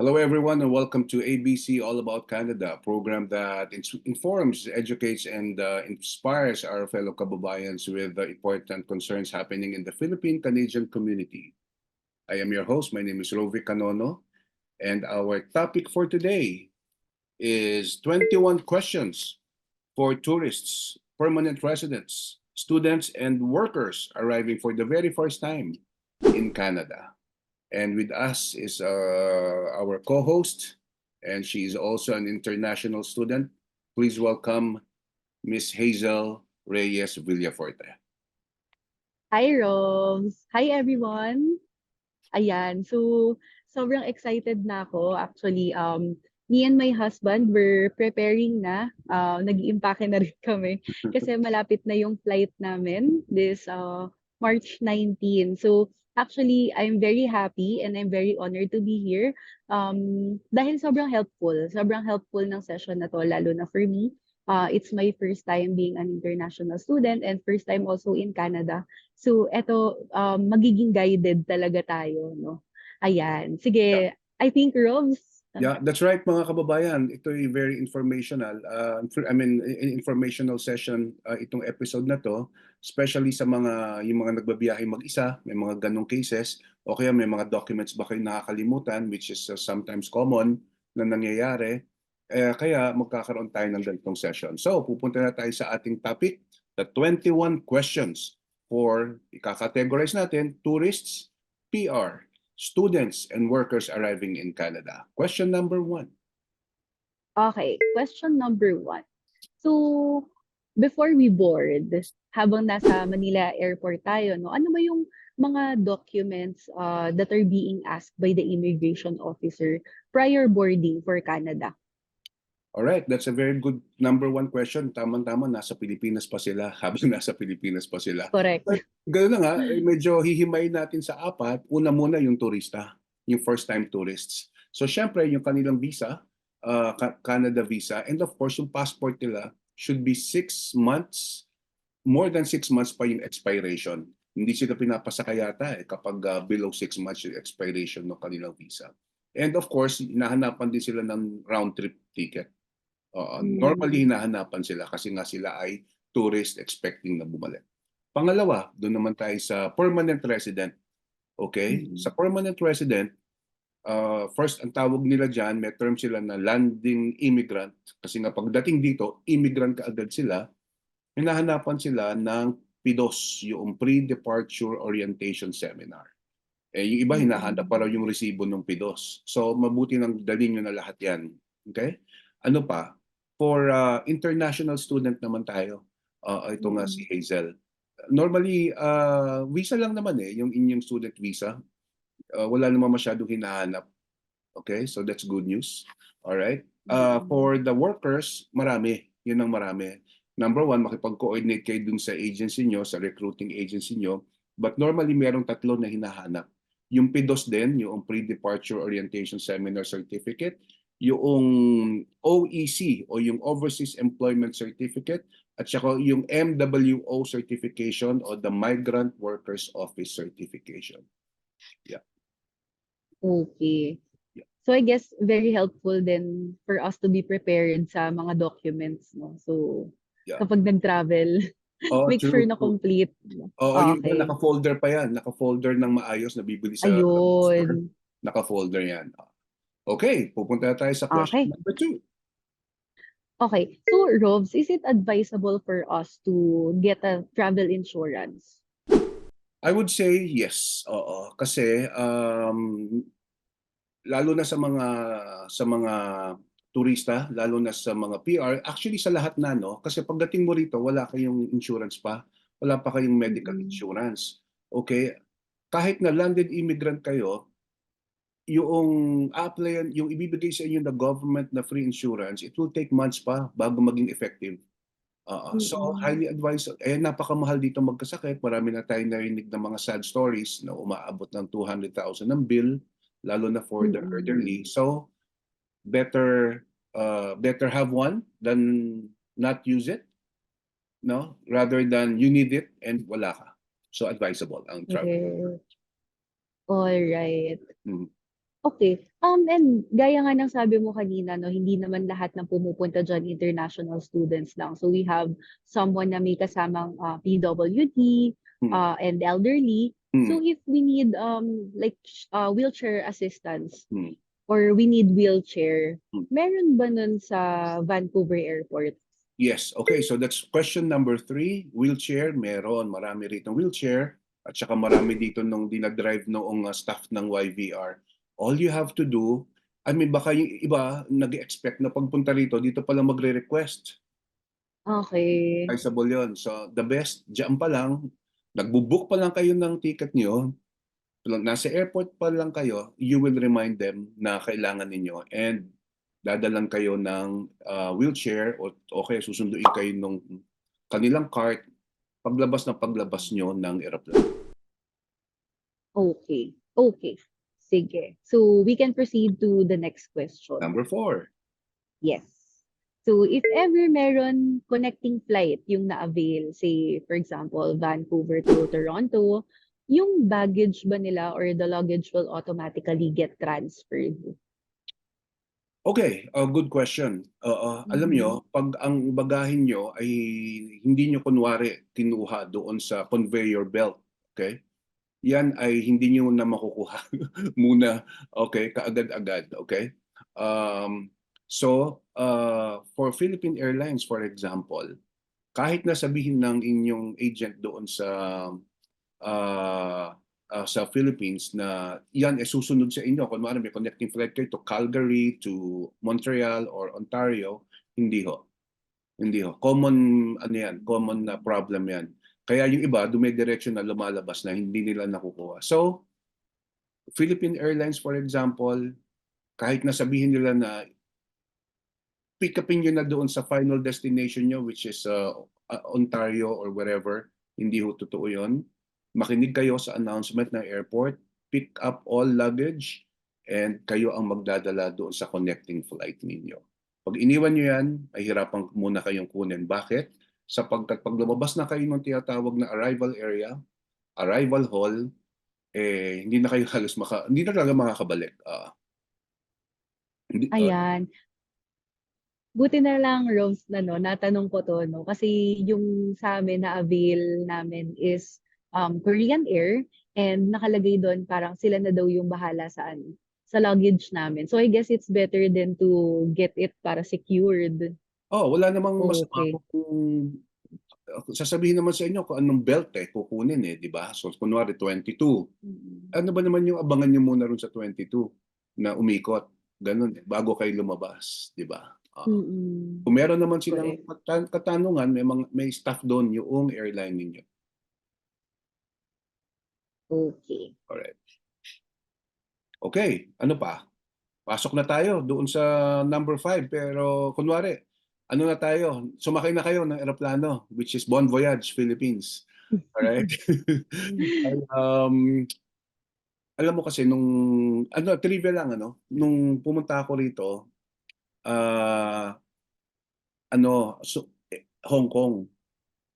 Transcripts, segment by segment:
Hello, everyone, and welcome to ABC All About Canada, a program that informs, educates, and inspires our fellow kababayans with important concerns happening in the Philippine-Canadian community. I am your host. My name is Rovi Canono, and our topic for today is 21 questions for tourists, permanent residents, students, and workers arriving for the very first time in Canada. And with us is our co-host, and she is also an international student. Please welcome Miss Hazel Reyes Villaforte. Hi, Roms. Hi, everyone. Ayan. So, sobrang excited na ako. Actually, me and my husband were preparing na. Nag-iimpake na rin kami kasi malapit na yung flight namin this March 19. So, actually, I'm very happy and I'm very honored to be here. Dahil sobrang helpful. Sobrang helpful ng session na to, lalo na for me. It's my first time being an international student and first time also in Canada. So eto, magiging guided talaga tayo, no? Ayan. Yeah, Sige, I think Robs. yeah, that's right, mga kababayan. Ito ay very informational. Informational session itong episode na to, especially sa yung mga nagbabiyahe mag-isa, may mga ganong cases, o kaya may mga documents ba kayo nakakalimutan, which is sometimes common na nangyayari. Kaya magkakaroon tayo ng ganitong session. So, pupunta na tayo sa ating topic, the 21 questions for, ika-categorize natin, tourists, PR, students, and workers arriving in Canada. Question number 1. Okay, question number 1. So, before we board, habang nasa Manila Airport tayo, no, ano ba yung mga documents that are being asked by the immigration officer prior boarding for Canada? Alright, that's a very good number 1 question. Tama-tama, nasa Pilipinas pa sila, habang nasa Pilipinas pa sila. Correct. But gano'n na nga, medyo hihimayin natin sa 4. Una muna yung turista, yung first-time tourists. So syempre, yung kanilang visa, Canada visa, and of course, yung passport nila should be 6 months, more than 6 months pa yung expiration. Hindi sila pinapasakay yata kapag below 6 months yung expiration ng kanilang visa. And of course, hinahanapan din sila ng round-trip ticket. Normally, hinahanapan sila kasi nga sila ay tourist expecting na bumalik. Pangalawa, doon naman tayo sa permanent resident. Okay? Sa permanent resident, first, ang tawag nila dyan, may term sila na landing immigrant. Kasi nga pagdating dito, immigrant kaagad sila. Hinahanapan sila ng PDOS, yung Pre-Departure Orientation Seminar. Yung iba, hinahanap pa raw yung resibo ng PDOS. So, mabuti nang dalhin nyo na lahat yan. Okay? Ano pa? For international student naman tayo. Ito nga si Hazel. Normally, visa lang naman yung inyong student visa. Wala naman masyadong hinahanap. Okay? So that's good news. Alright? For the workers, marami. Yun ang marami. Number 1, makipag-coordinate kayo dun sa agency nyo, sa recruiting agency nyo. But normally, merong 3 na hinahanap. Yung PDOS din, yung Pre-Departure Orientation Seminar Certificate, yung OEC o yung Overseas Employment Certificate, at saka yung MWO certification o the Migrant Workers Office certification. Yeah. Okay. Yeah. So I guess very helpful then for us to be prepared sa mga documents, no? So Yeah. kapag nag-travel, make True, sure na true. complete. Yung iba Okay. naka-folder pa yan. Naka-folder ng maayos na bibili sa store. Ayun. Naka-folder yan. Okay, pupunta na tayo sa question Okay. number 2. Okay. So Robs, is it advisable for us to get a travel insurance? I would say yes. Oo. Kasi lalo na sa mga turista, lalo na sa mga PR, actually sa lahat na, no? Kasi pagdating mo rito, wala kayong insurance pa. Wala pa kayong medical insurance. Okay? Kahit na landed immigrant kayo, yung applyan, yung ibibigay sa inyo ng government na free insurance, it will take months pa bago maging effective. So, highly advised. Napakamahal dito magkasakit. Marami na tayong narinig ng mga sad stories na umaabot ng 200,000 ng bill, lalo na for the elderly. So, better better have one than not use it, no? Rather than you need it and wala ka. So, advisable ang travel. Okay. All right. Mhm. Okay. And gaya nga ng sabi mo kanina, no, hindi naman lahat ng pumupunta diyan international students lang. So we have someone na may kasamang PWD Hmm. and elderly. Hmm. So if we need like wheelchair assistance Hmm. or we need wheelchair, Hmm. meron ba nun sa Vancouver Airport? Yes, okay. So that's question number 3. Wheelchair, meron. Marami rito wheelchair. At saka marami dito nung dinadrive noong staff ng YVR. All you have to do, I mean, baka yung iba nag-expect na pagpunta rito, dito pa lang magre-request. Okay. Advisable yun. So the best, diyan pa lang, nagbubook pa lang kayo ng ticket nyo, nasa airport pa lang kayo, you will remind them na kailangan ninyo and dadalan kayo ng wheelchair o kaya susunduin kayo ng kanilang cart paglabas nyo ng aeroplano. Okay. Okay. Sige. So we can proceed to the next question. Number 4. Yes. So if ever meron connecting flight yung na-avail, say for example, Vancouver to Toronto, yung baggage ba nila or the luggage will automatically get transferred? Okay, good question. Alam Mhm. nyo, pag ang bagahin nyo ay hindi nyo kunwari kinuha doon sa conveyor belt, okay? Yan ay hindi nyo na makukuha muna, okay, kaagad-agad, okay? For Philippine Airlines, for example, kahit na sabihin ng inyong agent doon uh, sa Philippines na yan ay susunod sa inyo, kunwari may connecting flight kayo to Calgary, to Montreal, or Ontario, hindi ho. Hindi ho. Common, ano yan, common na problem yan. Kaya yung iba, dumidiretso na lumalabas na hindi nila nakukuha. So, Philippine Airlines, for example, kahit na sabihin nila na pick upin nyo na doon sa final destination nyo, which is Ontario or wherever, hindi ho totoo yun. Makinig kayo sa announcement ng airport, pick up all luggage, and kayo ang magdadala doon sa connecting flight ninyo. Pag iniwan nyo yan, ay hirapan muna kayong kunin. Bakit? Sapagkat pag lumabas na kayo ng tinatawag na arrival area, arrival hall, hindi na kayo halos hindi na talaga makakabalik. Hindi, Ayan. Buti na lang, Rose, na no, natanong ko to, no? Kasi yung sa amin na avail namin is Korean Air and nakalagay doon parang sila na daw yung bahala sa luggage namin. So I guess it's better than to get it para secured. wala namang masama Okay. kung sasabihin naman sa inyo kung anong belt kukunin di ba? So kunwari 22. Mm. Ano ba naman yung abangan nyo muna ron sa 22 na umikot? Ganun bago kayo lumabas, di ba? Mm-mm. Kung meron naman silang Correct. katanungan, may staff doon yung airline ninyo. Okay. Alright. Okay, ano pa? Pasok na tayo doon sa number 5. Pero kunwari, ano na tayo? Sumakay na kayo ng eroplano, which is Bon Voyage, Philippines. Alright? Ay, alam mo kasi trivia lang, nung pumunta ako rito, ah, Hong Kong.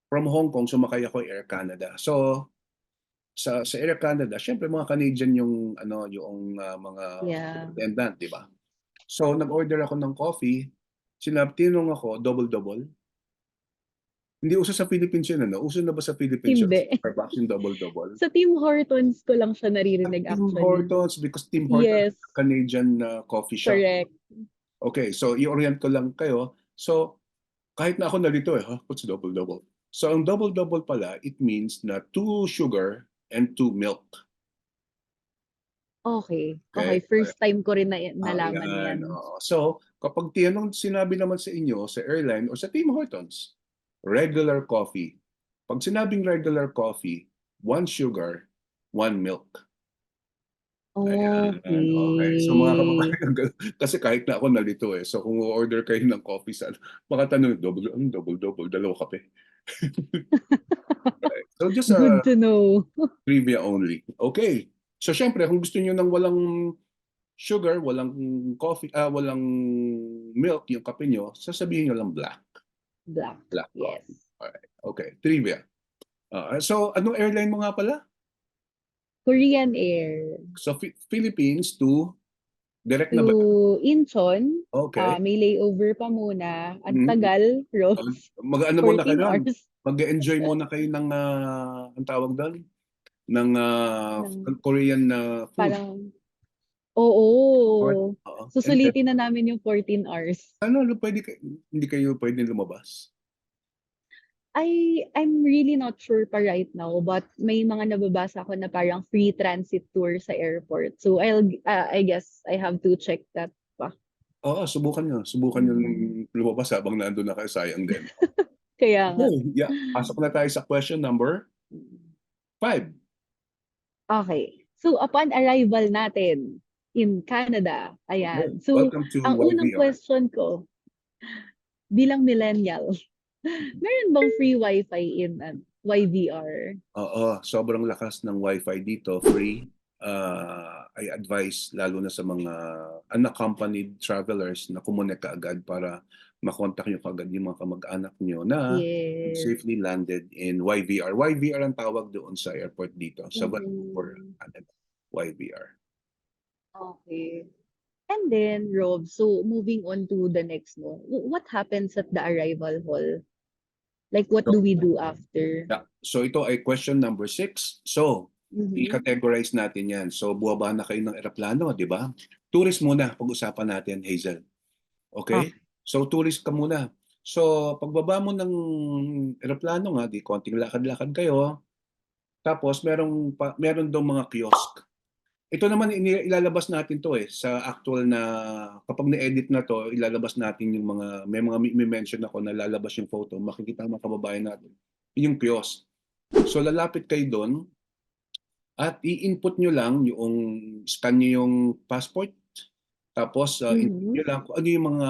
From Hong Kong, sumakay ako Air Canada. So, sa Air Canada, syempre mga Canadian mga Yeah. attendant, di ba? So, nag-order ako ng coffee. Tinanong ako, double-double. Hindi uso sa Philippines yun, Uso na ba sa Philippines yun? Hindi. Starbucks yung double-double? Sa Tim Hortons ko lang siya At naririnig Tim actually. Hortons, because Tim Hortons Yes, is a Canadian coffee shop. correct. Okay, so i-orient ko lang kayo. So, kahit na ako nalito what's double-double? So, ang double-double pala, it means na 2 sugar and 2 milk. Okay. Okay, Okay? first time ko rin na nalaman Yan. yan. So, kapag sinabi naman sa inyo, sa airline o sa Tim Hortons, regular coffee. Pag sinabing regular coffee, 1 sugar, 1 milk. Ayan, okay. So mga Okay. kababayan, kasi kahit na ako nalito So kung order kayo ng coffee baka tanong, double-double, dalawa kape. Right. So just Good to know. trivia only. Okay. So syempre, kung gusto niyo ng walang sugar, walang coffee, walang milk yung kape nyo, sasabihin nyo lang black. Black. Black Yes. coffee. Alright. Okay. Trivia. So anong airline mo nga pala? Korean Air. So Philippines to Direct na ba? to Incheon. Okay. May layover pa muna. Ang Mm. tagal, Uh, Rose. Mag-ano muna kayo 14 doon? hours Mag-enjoy muna kayo ng, ang tawag doon? Ng ng Korean food. parang, Or, oo. oo. And then, Susulitin na namin yung 14 hours. ano, pwede, hindi kayo pwede lumabas? I'm really not sure pa right now, but may mga nababasa ko na parang free transit tour sa airport. So I guess I have to check that pa. Oo, subukan nyo. Subukan nyo Mm. lumabas habang nandun na kayo. Sayang din. Kaya nga. Okay, yeah. Pasok na tayo sa question number 5. Okay. So upon arrival natin in Canada, Okay. ayan. So Welcome to ang unang YVR. question ko, bilang millennial, meron bang free wifi in YVR? Oo, sobrang lakas ng Wi-Fi dito, free. I advise lalo na sa mga unaccompanied travelers na kumunik kaagad para makontak nyo kaagad yung mga kamag-anak nyo na Yes. safely landed in YVR. YVR ang tawag doon sa airport dito, sa Vancouver, Mhm. Canada. YVR. Okay. And then, Rob, so moving on to the next no, what happens at the arrival hall? Like, what do we do after? Yeah. So ito ay question number 6. So, Mhm. i-categorize natin yan. So, buwaba na kayo ng eroplano, di ba? Tourist muna, pag-usapan natin, Hazel. Okay? Okay. So, tourist ka muna. So, pagbaba mo ng eroplano nga, di konting lakad-lakad kayo. Tapos, meron daw mga kiosk. Ito naman, ilalabas natin to sa actual na, kapag na-edit na to, ilalabas natin yung may mga mention ako na lalabas yung photo, makikita ng mga kababayan natin. Yung kiosk. So, lalapit kayo doon at i-input nyo lang yung, scan nyo yung passport, tapos input Mhm. nyo lang kung ano yung mga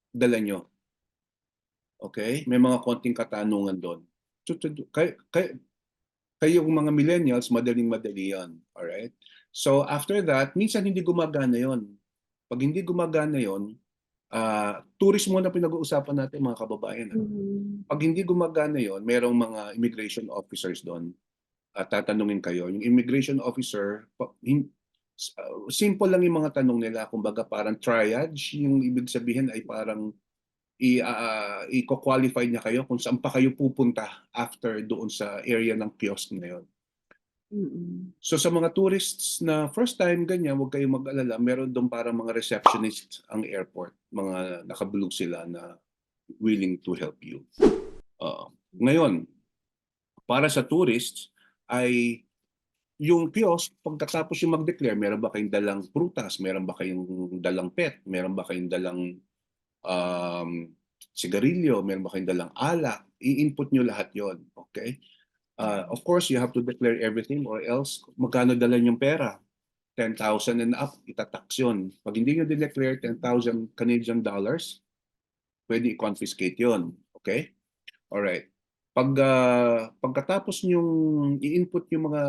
dala nyo. Okay? May mga konting katanungan doon. Kayong mga millennials, madaling-madali yan. Alright? So after that, minsan hindi gumagana yon. Pag hindi gumagana yon, tourist muna pinag-uusapan natin mga kababayan. Mhm. Pag hindi gumagana yon, merong mga immigration officers doon at tatanungin kayo. Yung immigration officer, simple lang yung mga tanong nila. Kumbaga parang triage, yung ibig sabihin ay parang i-qualify niya kayo kung saan pa kayo pupunta after doon sa area ng kiosk na yun. Mhm. So sa mga tourists na first time ganyan, huwag kayong mag-alala. Meron doon parang mga receptionist ang airport. Mga naka-blue sila na willing to help you. Ngayon, para sa tourists, ay yung kiosk, pagkatapos yung mag-declare, meron ba kayong dalang prutas? Meron ba kayong dalang pet? Meron ba kayong dalang um, sigarilyo? Meron ba kayong dalang alak? I-input nyo lahat yon, okay? Of course, you have to declare everything or else magkano dala yung pera? 10,000 and up, itatax yun. Pag hindi nyo declare 10,000 Canadian dollars, pwede i-confiscate yon, okay? Alright. Pagkatapos yung i-input yung mga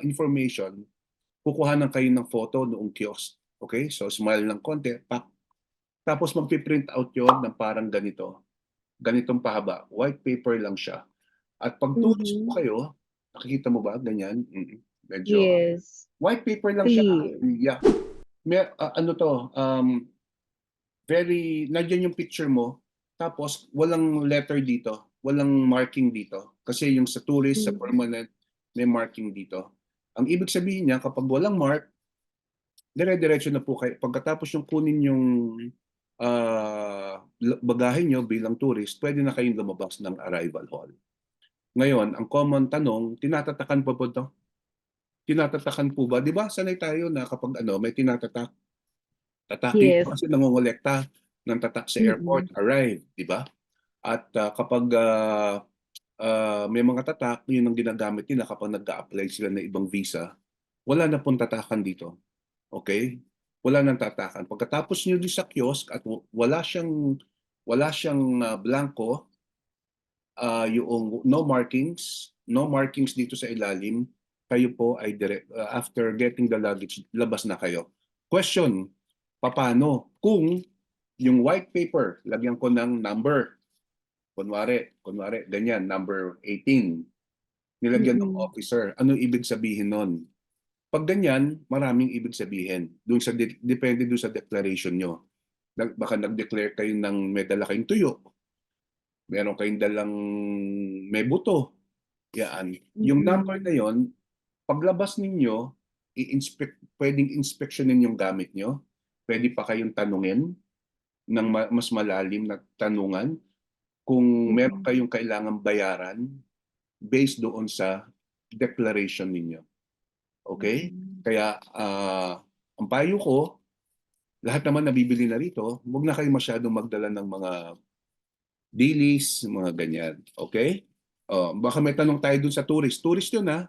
information, kukuhanan kayo ng photo noong kiosk. Okay? So, smile ng konti. Pak. Tapos, magpiprint out yon ng parang ganito. Ganitong pahaba. White paper lang siya. At pag tourist po Mhm. kayo, nakikita mo ba? Ganyan. Medyo. Yes. White paper lang siya. Clear. Yeah. Ano to? Nandiyan yung picture mo. Tapos, walang letter dito. Walang marking dito. Kasi yung sa tourist, sa Mhm. permanent, may marking dito. Ang ibig sabihin niya, kapag walang mark, dire-diretso na po kayo. Pagkatapos yung kunin yung bagahe nyo bilang tourist, pwede na kayong lumabas ng arrival hall. Ngayon, ang common tanong, tinatatakan po po ito? Tinatatakan po ba? Di ba sanay tayo na kapag may tinatatak, tatakin Yes. kasi nangongolekta ng tatak sa airport, Mhm. arrive, di ba? At kapag may mga tatak, yun ang ginagamit nila kapag nag-a-apply sila ng ibang visa, wala na pong tatakan dito. Okay? Wala nang tatakan. Pagkatapos nyo di sa kiosk at wala siyang blanco, yung no markings dito sa ilalim, kayo po ay after getting the luggage, labas na kayo. Question, paano kung yung white paper, lagyan ko ng number, kunwari, ganyan, number 18, nilagyan ng Mhm. officer, ano ibig sabihin nun? Pag ganyan, maraming ibig sabihin. Depende doon sa declaration nyo. Baka nag-declare kayo ng may dala kayong tuyo, meron kayong dalang may buto. Yan. Yung number na yon, paglabas ninyo, pwedeng inspeksyonin yung gamit nyo. Pwede pa kayong tanungin ng mas malalim na tanungan kung meron kayong kailangang bayaran based doon sa declaration ninyo. Okay? Kaya ang payo ko, lahat naman nabibili na rito, huwag na kayo masyadong magdala ng mga dailies, mga ganyan. Okay? Baka may tanong tayo dun sa tourist. Tourist yun, ha?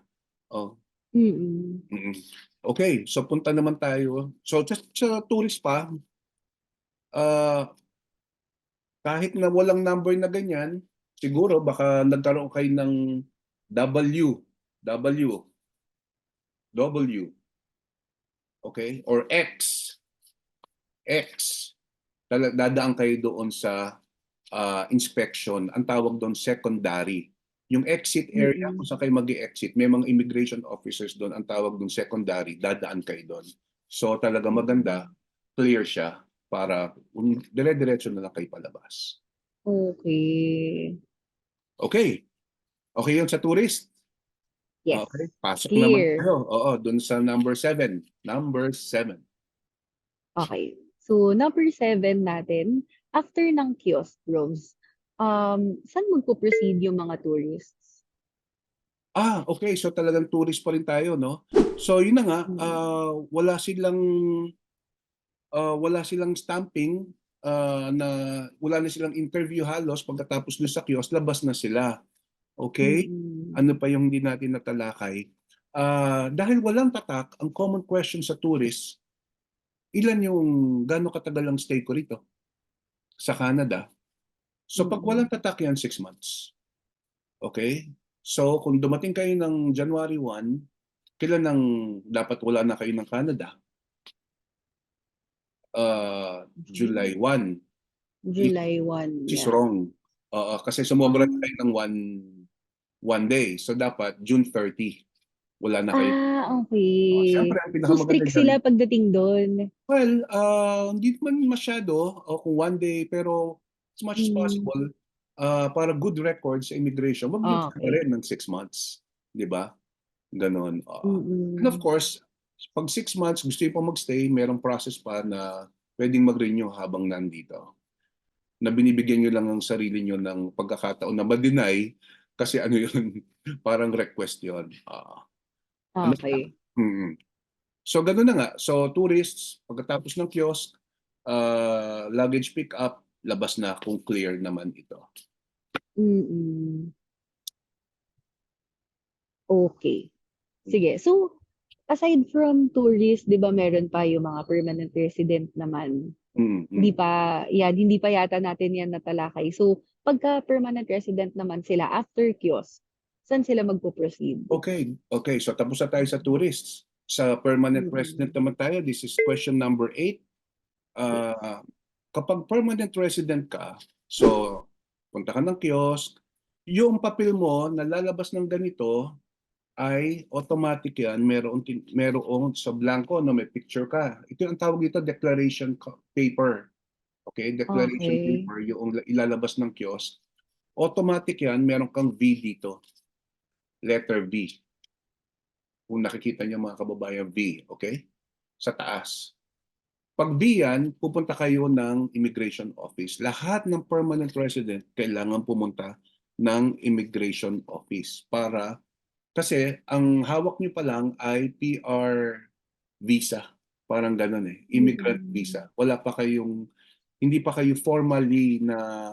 Oh. Mm. Okay, so punta naman tayo. So just sa tourist pa, kahit na walang number na ganyan, siguro baka nagkaroon kayo ng W, W, W, okay? Or X, X. Dadaan kayo doon sa inspection. Ang tawag doon secondary. Yung exit area, kung saan kayo mag-exit, may mga immigration officers doon, ang tawag doon secondary, dadaan kayo doon. So talaga maganda, clear siya para dire-diretso na lang kayo palabas. Okay. Okay. Okay yun sa tourist. Yes. Okay. Pasok naman Clear. tayo. Oo, doon sa number 7. Number 7. Okay. So, number 7 natin, after ng kiosk, Rose, saan magpo-proceed yung mga tourists? Okay. So talagang tourist pa rin tayo, no? So yun na nga, wala silang stamping, na wala na silang interview halos pagkatapos doon sa kiosk, labas na sila. Okay? Ano pa yung hindi natin natalakay? Dahil walang tatak, ang common question sa tourist, gaano katagal ang stay ko rito sa Canada? So pag walang tatak yan, 6 months. Okay? So kung dumating kayo ng January 1, kailan nang dapat wala na kayo ng Canada? July 1. July 1, Which is yeah. wrong. Kasi sumobra na kayo ng one day. So dapat June 30. Wala na kayo. Siyempre, Okay. ang So, pinakamaganda strict dyan, sila pagdating doon. well, hindi naman masyado o kung one day, pero as much as possible, para good record sa immigration, wag yung Okay. rin ng 6 months. Di ba? Ganon. And of Mm-mm. course, pag 6 months gusto nyo pa magstay, merong process pa na pwedeng mag-renew habang nandito. Na binibigyan nyo lang ang sarili nyo ng pagkakataon na ma-deny kasi ano yun, parang request yun. Ano? Okay. So gano'n na nga. So tourists, pagkatapos ng kiosk, luggage pick up, labas na kung clear naman ito. Mm-mm. Okay. Sige. So, aside from tourists, 'di ba meron pa yung mga permanent resident naman. Hindi pa, hindi pa yata natin yan natalakay. So, pagka permanent resident naman sila after kiosk, saan sila magpo-proceed? Okay. So tapos na tayo sa tourists. Sa permanent resident Mm-mm. naman tayo, this is question number 8. Kapag permanent resident ka, so punta ka ng kiosk, yung papel mo na lalabas ng ganito ay automatic yan, merong sa blanco na may picture ka. Ito ang tawag dito declaration paper. Okay, declaration Okay. paper yung ilalabas ng kiosk. Automatic yan, meron kang V dito. Letter V. Kung nakikita niyo mga kababayan, V, okay? Sa taas. Pag V yan, pupunta kayo ng immigration office. Lahat ng permanent resident kailangan pumunta ng immigration office kasi ang hawak nyo pa lang ay PR visa. Parang ganun eh. Immigrant Mm-mm. visa. Hindi pa kayo formally na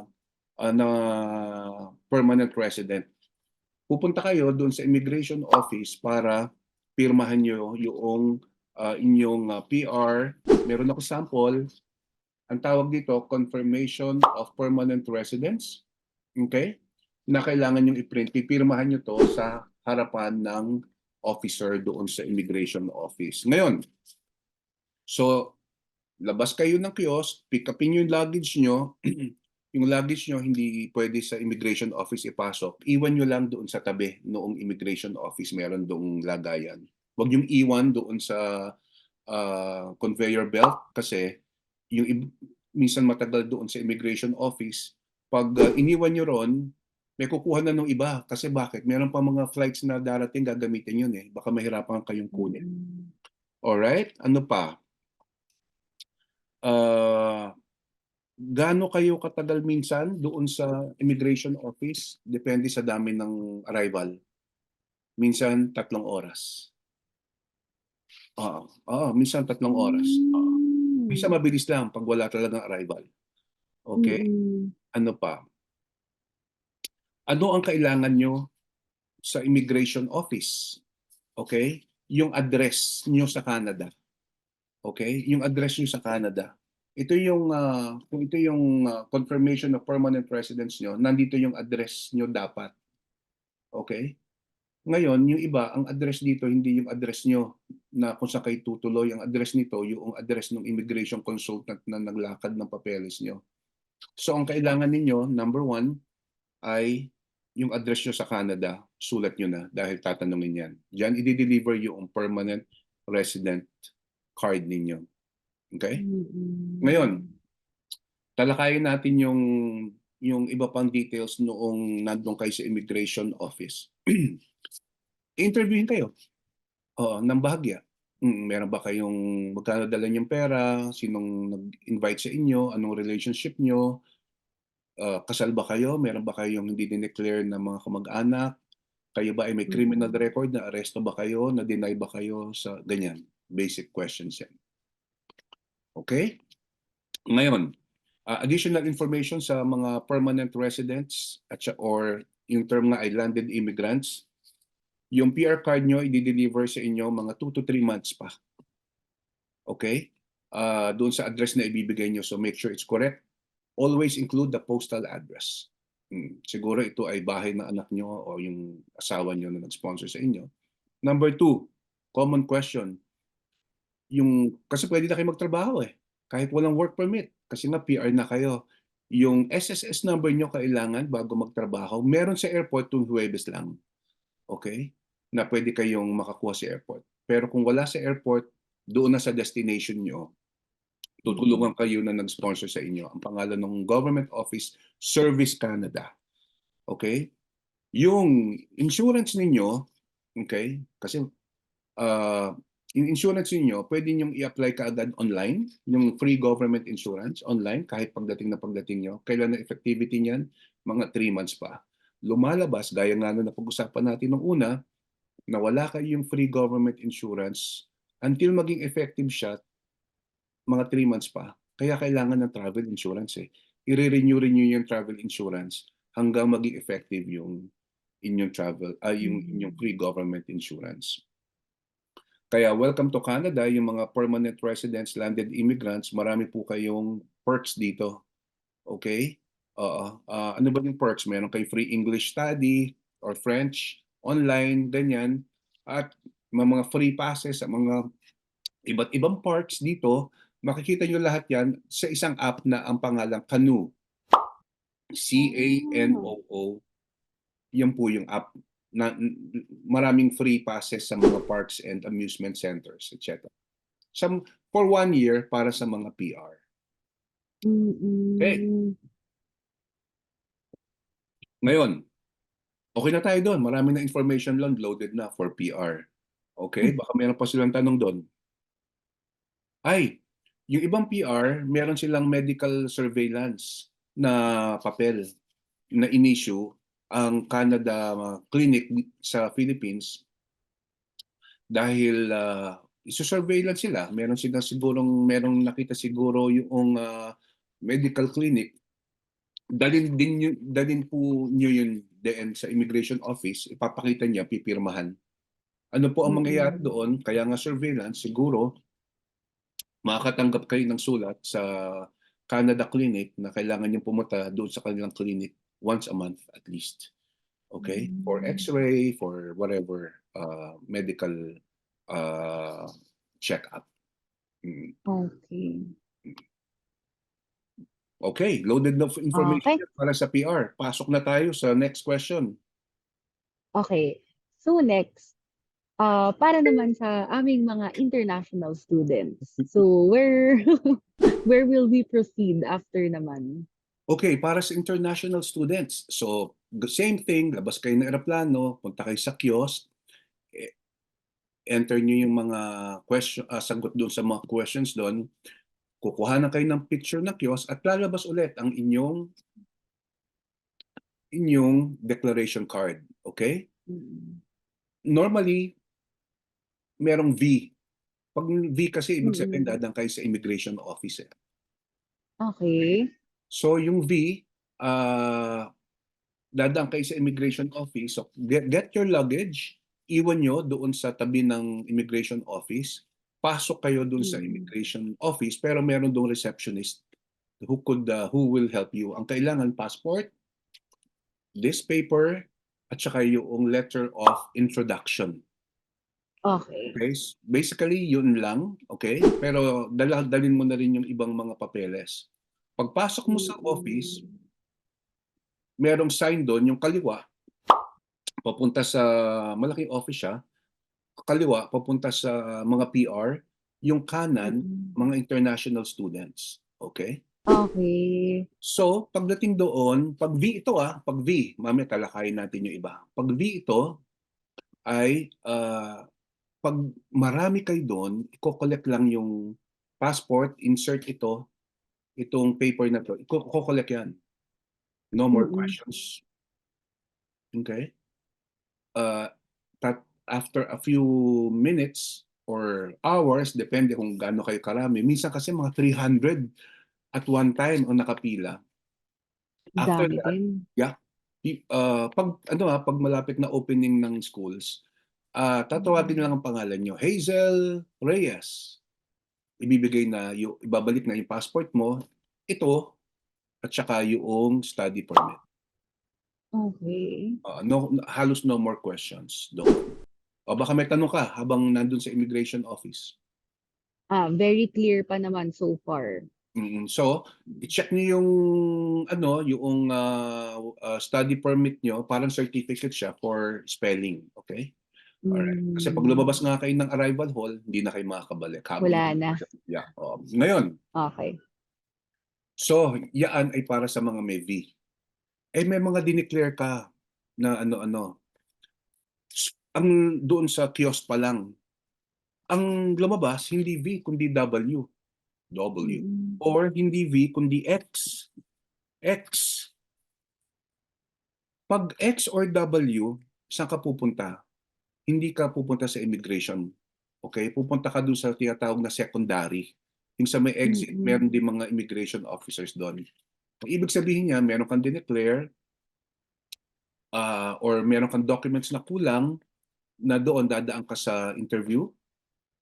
permanent resident. Pupunta kayo doon sa immigration office para pirmahan nyo yung inyong PR. Meron ako sample. Ang tawag dito, confirmation of permanent residence. Okay? Na kailangan yung i-print. Pipirmahan nyo to sa harapan ng officer doon sa immigration office. Ngayon, so labas kayo ng kiosk, pick upin yung luggage nyo. Yung luggage nyo hindi pwede sa immigration office ipasok. Iwan nyo lang doon sa tabi noong immigration office. Meron doong lagayan. Huwag yung iwan doon sa conveyor belt kasi minsan matagal doon sa immigration office. Pag iniwan nyo ron, may kukuha na ng iba. Kasi bakit? Meron pa mga flights na darating, gagamitin yun eh. Baka mahirapan kayong kunin. Mm. Alright? Ano pa? Gaano kayo katagal minsan doon sa immigration office? Depende sa dami ng arrival. Minsan 3 oras. Minsan 3 oras. Minsan Hmm. mabilis lang pag wala talagang arrival. Okay? Mm. Ano pa? Ano ang kailangan nyo sa immigration office? Okay? Yung address nyo sa Canada. Okay? Yung address nyo sa Canada. Ito yung kung ito yung confirmation of permanent residence nyo, nandito yung address nyo dapat. Okay? Ngayon, yung iba, ang address dito hindi yung address nyo na kung saan kayo tutuloy. Ang address nito, yung address ng immigration consultant na naglakad ng papeles nyo. So, ang kailangan ninyo, number 1, ay yung address nyo sa Canada, sulat nyo na dahil tatanungin yan. Diyan, i-deliver yung permanent resident card ninyo. Okay? Ngayon, Mm. talakayin natin yung iba pang details noong nandun kayo sa immigration office. Interviewin kayo. Oo, ng bahagya. Meron ba kayong magkano dala niyong pera? Sinong nag-invite sa inyo? Anong relationship nyo? Kasal ba kayo? Meron ba kayong hindi dineclare na mga kamag-anak? Kayo ba ay may criminal Mm. record? Na aresto ba kayo? Na-deny ba kayo sa ganyan? Basic questions yan. Okay? Ngayon, additional information sa mga permanent residents or yung term na ay landed immigrants. Yung PR card nyo, i-deliver sa inyo mga 2 to 3 months pa. Okay? Doon sa address na ibibigay nyo. So make sure it's correct. Always include the postal address. Siguro ito ay bahay ng anak nyo o yung asawa nyo na nag-sponsor sa inyo. Number 2, common question. Kasi pwede na kayo magtrabaho eh. Kahit walang work permit. Kasi nga PR na kayo. Yung SSS number nyo kailangan bago magtrabaho. Meron sa airport tuwing Huwebes lang. Okay? Na pwede kayong makakuha sa airport. Pero kung wala sa airport, doon na sa destination nyo, tutulungan kayo na nag-sponsor sa inyo. Ang pangalan ng government office, Service Canada. Okay? Yung insurance ninyo, okay? Kasi yung insurance ninyo, pwede nyo i-apply kaagad online, yung free government insurance online, kahit pagdating nyo. Kailan na effectivity niyan? Mga 3 months pa. Lumalabas, gaya nga na napag-usapan natin nung una, na wala kayong free government insurance until maging effective siya, mga 3 months pa. Kaya kailangan ng travel insurance eh. I-renew yung travel insurance hanggang maging effective yung inyong yung inyong free government insurance. Kaya welcome to Canada, yung mga permanent residents, landed immigrants, marami po kayong perks dito. Okay? Ano ba yung perks? Meron kayo free English study or French, online, ganyan. At mga free passes sa mga iba't ibang parks dito. Makikita nyo lahat yan sa isang app na ang pangalan Canoe. Oh. CANOO. Yan po yung app na maraming free passes sa mga parks and amusement centers, etc. For 1 year para sa mga PR. Okay. Mm. Ngayon, okay na tayo doon. Marami na information lang loaded na for PR. Okay? Baka meron pa silang tanong doon. Ay, yung ibang PR, meron silang medical surveillance na papel na in-issue ang Canada Clinic sa Philippines dahil iso-surveillance sila. Meron merong nakita siguro yung medical clinic. Dalin po nyo yun din sa immigration office, ipapakita niya, pipirmahan. Ano po ang mangyayari Mm. doon? Kaya nga surveillance, siguro makakatanggap kayo ng sulat sa Canada Clinic na kailangan niyong pumunta doon sa kanilang clinic once a month at least. Okay? For x-ray, for whatever medical check-up. Okay. Okay, loaded na information Okay. para sa PR. Pasok na tayo sa next question. Okay. So next, Para naman sa aming mga international students. So where where will we proceed after naman? Okay, para sa international students, so the same thing, labas kayo ng eroplano, punta kayo sa kiosk, eh, enter nyo yung mga sagot doon sa mga questions doon, kukuha na kayo ng picture ng kiosk at lalabas ulit ang inyong declaration card. Okay? Mm. Normally, merong V. Pag V kasi, ibig sabihin Mm. dadang kayo sa immigration office. Okay. So yung V, uh, dadaan kayo sa immigration office. So get your luggage, iwan nyo doon sa tabi ng immigration office. Pasok kayo doon sa Mm. immigration office pero meron doon receptionist who will help you. Ang kailangan passport, this paper, at saka yung letter of introduction. Okay. Okay? Basically, yun lang. Okay? Pero dalhin mo na rin yung ibang mga papeles. Pagpasok mo sa office, Mm. merong sign doon, yung kaliwa, papunta sa malaking office siya, kaliwa, papunta sa mga PR, yung kanan, Mm. mga international students. Okay? Okay. So, pagdating doon, pag V ito pag V, mamaya talakayin natin yung iba. Pag V ito ay, pag marami kayo doon, i-collect lang yung passport, insert itong paper na to, i-collect yan. No more Mm. questions. Okay? Uh, After a few minutes or hours, depende kung gaano kayo karami. Minsan kasi mga 300 at one time ang nakapila. After Dami that, din. yeah, pag malapit na opening ng schools, tatawagin Mm. lang ang pangalan nyo, Hazel Reyes. Ibabalik na yung passport mo, ito, at saka yung study permit. Okay. Halos no more questions doon. O baka may tanong ka habang nandun sa immigration office. Very clear pa naman so far. So, i-check niyo yung study permit niyo, parang certificate siya for spelling, okay? Alright. Kasi pag Mm. lumabas nga kayo ng arrival hall, hindi na kayo makakabalik habang Wala na. nandun. Yeah. Ngayon, Okay. so, yaan ay para sa mga may V. May mga dineclare ka na ano-ano. Ang doon sa kiosk pa lang, ang lumabas, hindi V, kundi W. W. Mm. Or hindi V, kundi X. X. Pag X or W, saan ka pupunta? Hindi ka pupunta sa immigration. Okay? Pupunta ka doon sa tinatawag na secondary. Yung sa may exit, Mm. meron din mga immigration officers doon. Ang ibig sabihin niya, meron kang dineclare or meron kang documents na kulang na doon dadaan ka sa interview,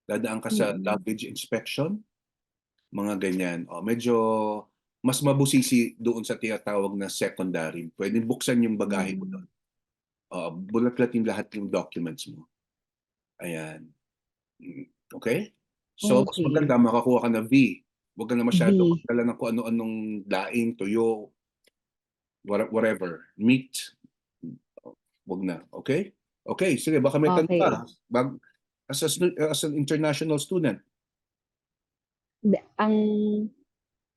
dadaan ka sa Mm. luggage inspection, mga ganyan. Medyo mas mabusisi doon sa tinatawag na secondary. Pwede buksan yung bagahe mo doon. Mm. Bulat-latin lahat yung documents mo. Ayan. Okay? So, mas Okay. maganda makakuha ka na V. Huwag ka na masyado V. magdala ng kung ano-anong daing, tuyo, whatever. Meat. Huwag na. Okay? Okay, sige, baka may tanong Okay. ka. As an international student. Ang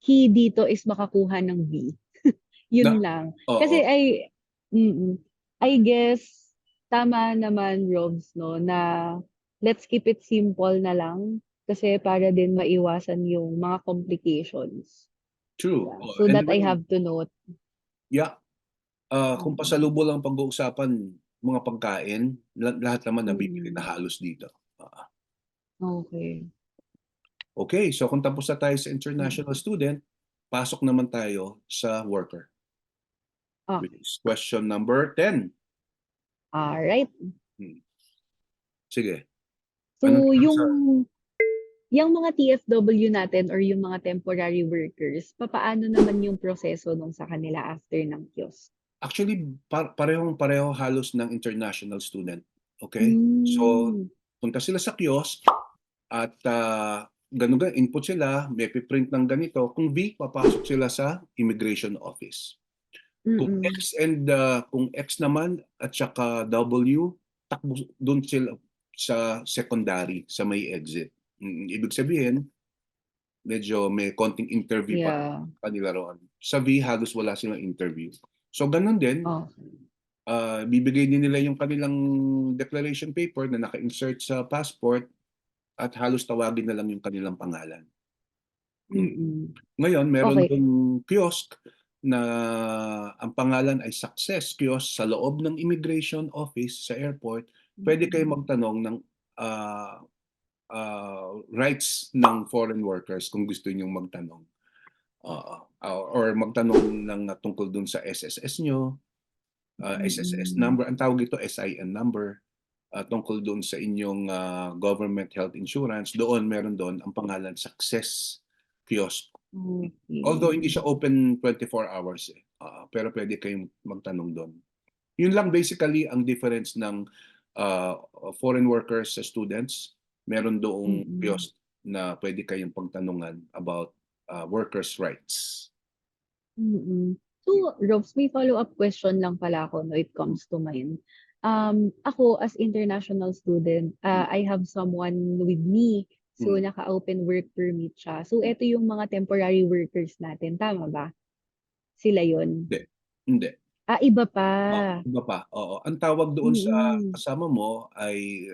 key dito is makakuha ng V. Na, Yun lang. oo, Kasi mm, I guess, tama naman, Robs, no, na let's keep it simple na lang. Kasi para din maiwasan yung mga complications. true. Yeah. So that I Anyway, have to note. yeah, kung Mm. pasalubong lang pag-uusapan, mga pagkain, lahat naman nabibili na Mm. halos dito. Okay. Okay, so kung tapos na tayo sa Mm. international student, pasok naman tayo sa worker. Okay. Which is question number 10. All right. Hmm. Sige. Anong So answer? yung mga TFW natin or yung mga temporary workers, papaano naman yung proseso nung sa kanila after ng kiosk? Actually, parehong-pareho halos ng international student. Okay? So, Hmm. punta sila sa kiosk at ganun input sila, may piprint ng ganito. Kung V, papasok sila sa immigration office. Mm. Kung X naman at saka W, takbo doon sila sa secondary, sa may exit. Ibig sabihin, medyo may konting interview pa Yeah. kanila roon. Sa V, halos wala silang interview. So ganun din, Oh. bibigay din nila yung kanilang declaration paper na naka-insert sa passport at halos tawagin na lang yung kanilang pangalan. Mm. Ngayon, meron Okay. dong kiosk na ang pangalan ay Success Kiosk sa loob ng immigration office sa airport. Pwede kayo magtanong ng ah, rights ng foreign workers kung gusto niyo magtanong. Oo. Or magtanong ng tungkol dun sa SSS nyo, SSS Mm. number, ang tawag ito SIN number, tungkol dun sa inyong government health insurance. Doon, meron doon ang pangalan Success Kiosk. Although hindi Okay. siya open 24 hours pero pwede kayong magtanong doon. Yun lang basically ang difference ng uh, foreign workers sa students. Meron doong Mm. kiosk na pwede kayong pagtanungan about workers' rights. Mm. So, Robs, may follow-up question lang pala ako no, it comes to mind. Ako as international student, I have someone with me. So, Mm. naka-open work permit siya. So, eto yung mga temporary workers natin. Tama ba? Sila yon. Hindi. Hindi. Iba pa. Iba pa. Oo. Ang tawag doon sa Mm. kasama mo ay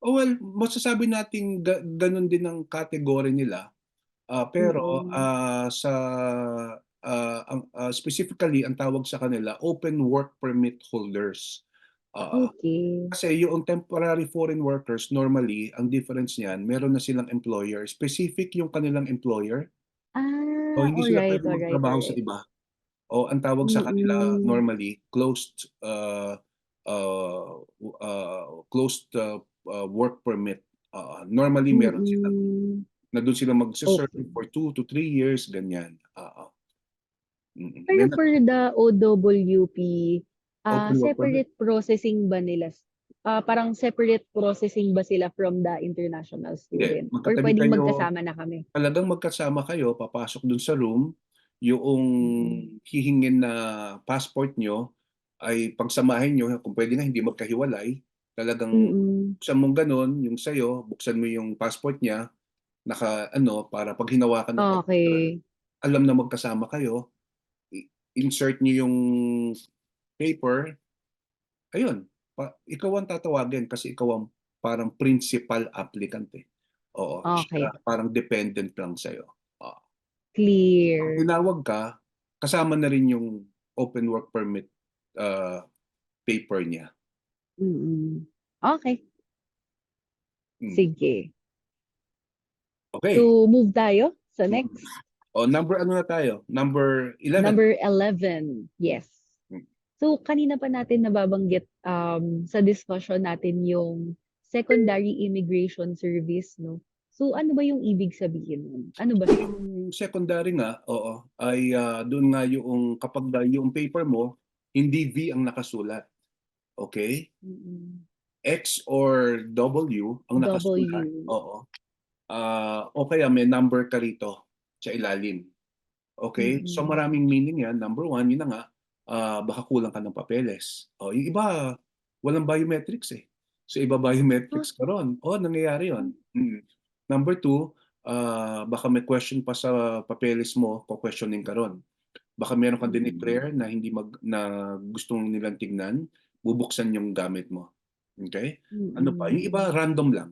well, masasabi nating ganun din ang category nila. Pero Mm. sa specifically ang tawag sa kanila open work permit holders. Oo. Okay. Kasi yung temporary foreign workers normally ang difference niyan meron na silang employer, specific yung kanilang employer. O hindi sila Alright, pwedeng alright, magtrabaho sa alright. iba. O ang tawag sa kanila Mm. normally closed work permit. Normally meron silang Mm. na doon sila magse-serve Okay. for 2 to 3 years, ganyan. Pero for the OWP, Open work permit. separate processing ba nila? Parang separate processing ba sila from the international Hindi, student? Or magkatabi pwedeng kayo, magkasama na kami? talagang magkasama kayo, papasok dun sa room, yung Mm. hihingin na passport nyo ay pagsamahin nyo, kung pwede nga hindi magkahiwalay, talagang Mm. buksan mong ganun, yung sa'yo, buksan mo yung passport niya, para pag hinawakan ng officer, Okay. alam na magkasama kayo, insert nyo yung paper, ayun, ikaw ang tatawagin kasi ikaw ang parang principal applicant eh. Oo, siya Okay. parang dependent lang sa'yo. Oo. Pag Clear. tinawag ka, kasama na rin yung open work permit uh, paper niya. Mm. Okay. Hmm. Sige. Okay. So, move tayo sa Hmm. next. Number ano na tayo? Number 11. Number 11. Yes. Hmm. So, kanina pa natin nababanggit sa discussion natin yung secondary immigration service, no? So, ano ba yung ibig sabihin nun? Ano ba siya? Yung secondary nga, oo, ay doon nga yung kapag yung paper mo, hindi V ang nakasulat. Okay? Mm-mm. X or W ang nakasulat. W. Oo. O kaya may number ka rito sa ilalim. Okay? So Mm-mm. maraming meaning yan. Number one, yun na nga, baka kulang ka ng papeles. Yung iba, walang biometrics eh. So iba Ah, biometrics ka ron. Nangyayari ah, yun. Number two, baka may question pa sa papeles mo, questioning ka ron. Baka meron kang mm-mm. dineclare na hindi na gustong nilang tignan, bubuksan yung gamit mo. Okay? Ano pa? Mm-mm. Yung iba random lang.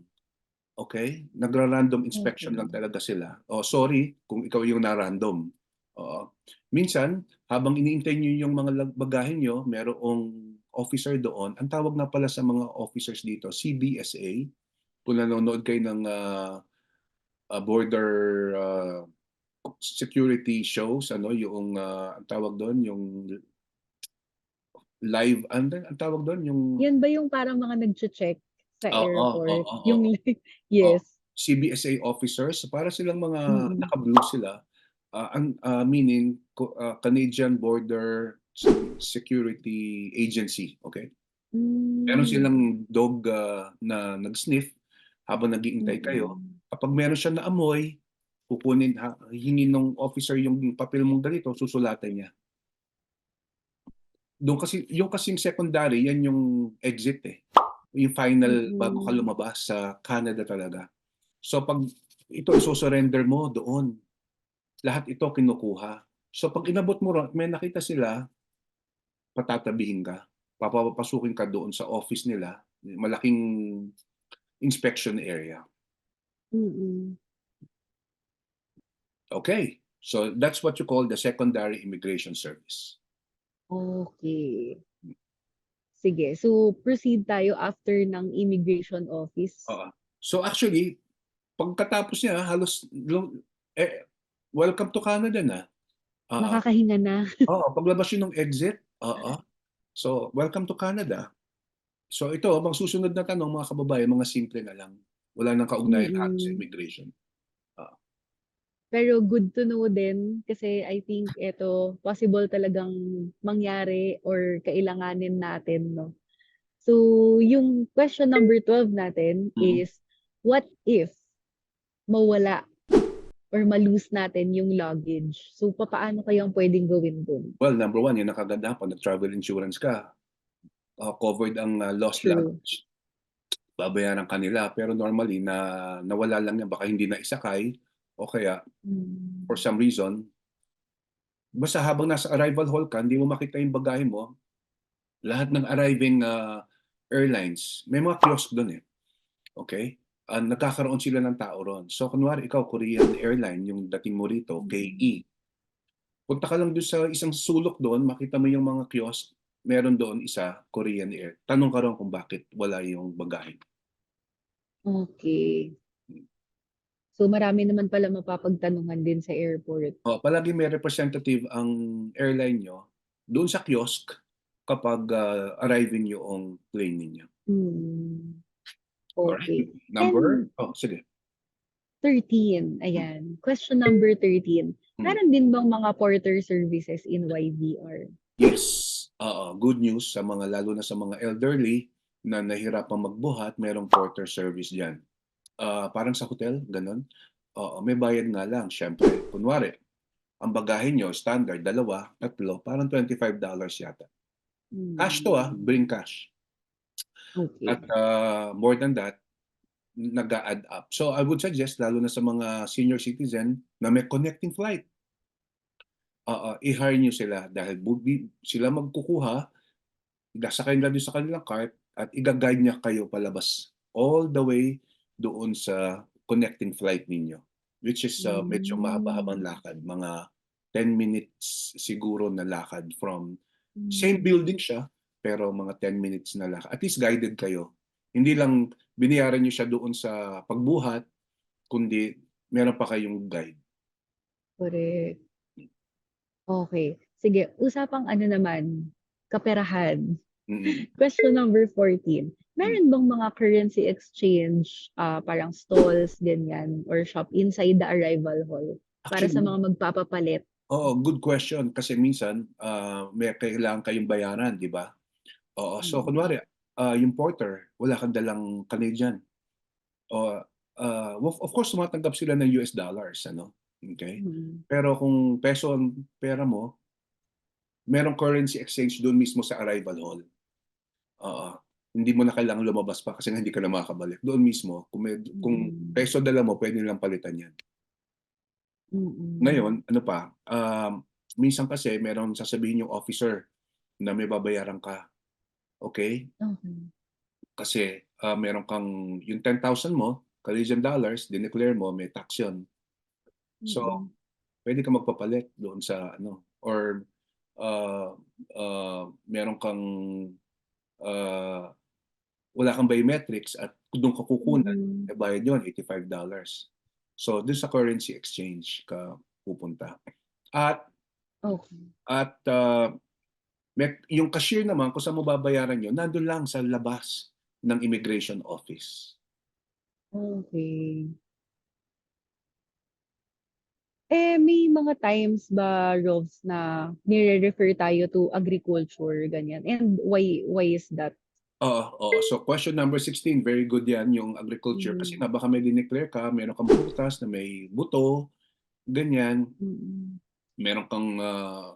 Okay? Nagra-random inspection lang Okay. talaga sila. Sorry kung ikaw yung na-random. Oo. Minsan, habang iniintay niyo yung mga bagahe niyo, merong officer doon. Ang tawag na pala sa mga officers dito, CBSA. Kung nanonood kayo ng border security shows, yung ang tawag doon, yung live, ang tawag doon, yung Yan ba yung parang mga nag-check sa oo, airport? oo, oo. Yung, Oh, yes. CBSA officers, para silang mga Mm-mm. naka-blue sila. Meaning Canadian Border Security Agency, okay? Meron Mm. silang dog na nag-sniff habang nag-iintay kayo. Mm-mm. Kapag meron siya na amoy, hingin ng officer yung papel mong ganito, susulatan niya. Doon kasi yung kasing secondary, yan yung exit eh. yung final bago ka Mm. lumabas sa Canada talaga. So pag ito iso-surrender mo doon, lahat ito kinukuha. So pag inabot mo may nakita sila, patatabihin ka, papapasukin ka doon sa office nila, malaking inspection area. Mm. Okay, so that's what you call the secondary immigration service. Okay. Sige. So, proceed tayo after ng immigration office. Oo. So actually, pagkatapos niya halos eh, welcome to Canada na. Oo. Makakahinga na. Oo, paglabas yun ng exit, oo. So, welcome to Canada. So ito, mga susunod na tanong mga kababayan, mga simple na lang. Wala nang kaugnayan halos sa Mm. immigration. Oo. Pero good to know din kasi I think ito possible talagang mangyari or kailanganin natin, no? So, yung question number 12 natin Mm. is, what if mawala or ma-lose natin yung luggage? So, papaano kayang pwedeng gawin dun? Well, number one, yun ang kagandahan pag nag-travel insurance ka, covered ang lost True. luggage. Babayaran ka nila. Pero normally, nawala lang yan. Baka hindi na isakay o kaya for Mm. some reason, basta habang nasa arrival hall ka, hindi mo makita yung bagahe mo, lahat ng arriving airlines, may mga kiosk doon eh. Okay? Nagkakaroon sila ng tao ron. So, kunwari ikaw, Korean Airline, yung dating mo rito, Mm. KE, punta ka lang doon sa isang sulok doon, makita mo yung mga kiosk, meron doon isa, Korean Air. Tanong ka ron kung bakit wala yung bagahe. Okay. So, marami naman pala mapapagtanungan din sa airport. Palagi may representative ang airline nyo doon sa kiosk kapag arriving yung plane ninyo. Hmm. Alright? Okay. Number? And Sige. 13, ayan. Question number 13. Hmm. Meron din bang mga porter services in YVR? Yes. Good news sa mga, lalo na sa mga elderly na nahirapang magbuhat, merong porter service dyan. Parang sa hotel, ganun. May bayad nga lang, syempre. Kunwari, ang bagahe nyo, standard, dalawa, tatlo, parang $25 yata. Cash to Hmm. bring cash. At Okay. more than that, nag-a-add up. So I would suggest, lalo na sa mga senior citizen na may connecting flight, i-hire nyo sila dahil sila magkukuha, sakay nila doon sa kanilang cart at i-guide niya kayo palabas all the way doon sa connecting flight ninyo. Which is medyo mahaba-habang Hmm. lakad, mga 10 minutes siguro na lakad from same Hmm. building siya, pero mga 10 minutes na lakad. At least guided kayo. Hindi lang binayaran niyo siya doon sa pagbuhat, kundi meron pa kayong guide. Correct. Okay. Sige, usapang ano naman, kaperahan. Mm-mm. Question number 14. Mm. Meron bang mga currency exchange, parang stalls, ganyan, or shop inside the arrival hall para sa Actually, mga magpapapalit? good question. Kasi minsan, may kailangan kayong bayaran, di ba? So Mm. kunwari, yung porter, wala kang dalang Canadian. O, of course, tumatanggap sila ng US dollars, ano? Okay? Mm. Pero kung peso ang pera mo, merong currency exchange doon mismo sa arrival hall. Oo. Hindi mo na kailangan lumabas pa kasi hindi ka na makakabalik. Doon mismo, kung Mm. peso dala mo, pwede nilang palitan yan. Mm. Ngayon, ano pa, minsan kasi meron sasabihin yung officer na may babayaran ka. Okay? Okay. Kasi meron kang, yung 10,000 mo, Canadian dollars, dineclare mo, may tax yun. So, Mm. pwede ka magpapalit doon sa ano, or meron kang uh, wala kang biometrics at doon ka kukunan, Mm. bayad yun, $85. So, doon sa currency exchange ka pupunta. At Okay. at yung cashier naman, kung saan mo babayaran yun, nandun lang sa labas ng immigration office. Okay. May mga times ba, Robs, na nire-refer tayo to agriculture, ganyan? And why is that? Oo. So question number 16, very good yan, yung agriculture. Kasi Mm. nga baka may dineclare ka, meron kang prutas na may buto, ganyan. Mm. Meron kang uh,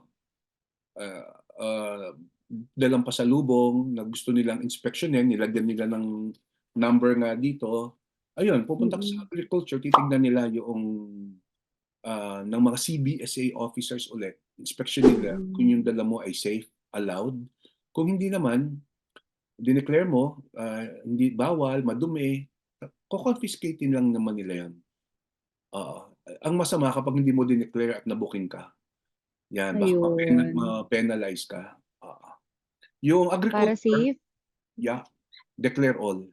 dalang pasalubong na gusto nilang inspeksyonin, nilagyan nila ng number nga dito. Ayun, pupunta ka sa Mm. agriculture, titignan nila yung ng mga CBSA officers ulit. Inspection nila kung yung Mm. dala mo ay safe, allowed. Kung hindi naman, dineclare mo, hindi bawal, madumi, kukonfiscatein lang naman nila yan. Oo. Ang masama kapag hindi mo dineclare at nabuking ka, yan, baka Ayun. ma-penalize ka. Oo. Yung Para agriculture, safe, yeah, declare all.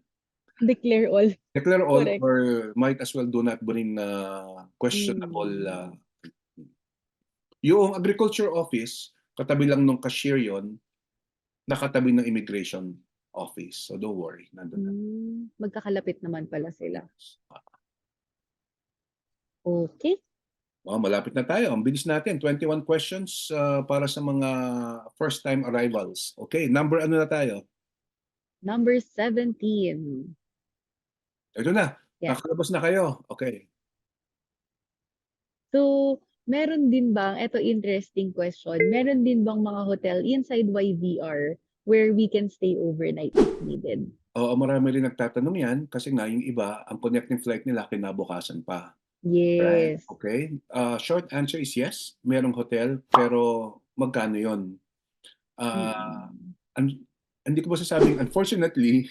declare all. Declare all Correct. or might as well do not bring questionable. Mm. Yung agriculture office, katabi lang nung cashier yon, nakatabi ng immigration office. So don't worry, nandun na. Magkakalapit naman pala sila. Ah, Okay. malapit na tayo. Ang bilis natin. 21 questions para sa mga first-time arrivals. Okay, number ano na tayo? Number 17. Ito na. Yan. Kakalabas na kayo. Okay. So, meron din bang, eto interesting question, meron din bang mga hotel inside YVR where we can stay overnight if needed? Oo, marami rin nagtatanong yan kasi nga yung iba, ang connecting flight nila kinabukasan pa. Right? Yes. Okay. Short answer is yes. Merong hotel, pero magkano yon? Ah, Mm. an- hindi ko masasabing unfortunately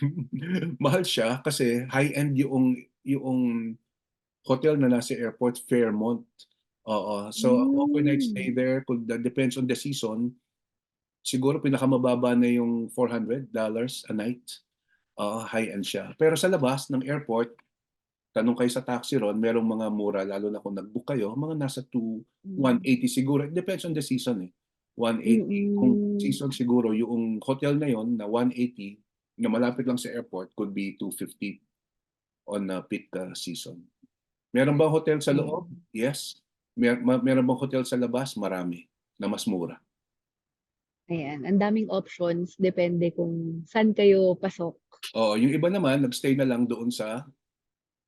mahal siya kasi high-end yung hotel na nasa airport, Fairmont. Oo. So overnight stay Mm. there could depends on the season. Siguro pinakamababa na yung $400 a night. High-end siya. Pero sa labas ng airport, tanong kayo sa taxi ron, merong mga mura, lalo na kung nag-book kayo, mga nasa Mm. 180 siguro. It depends on the season eh. 180. Kung Mm. season siguro, yung hotel na yon na 180, na malapit lang sa airport, could be 250 on peak season. Meron bang hotel sa loob? Ayan. Yes. Meron bang hotel sa labas? Marami, na mas mura. Ayan. Ang daming options. Depende kung saan kayo pasok. Oo, yung iba naman, nagstay na lang doon sa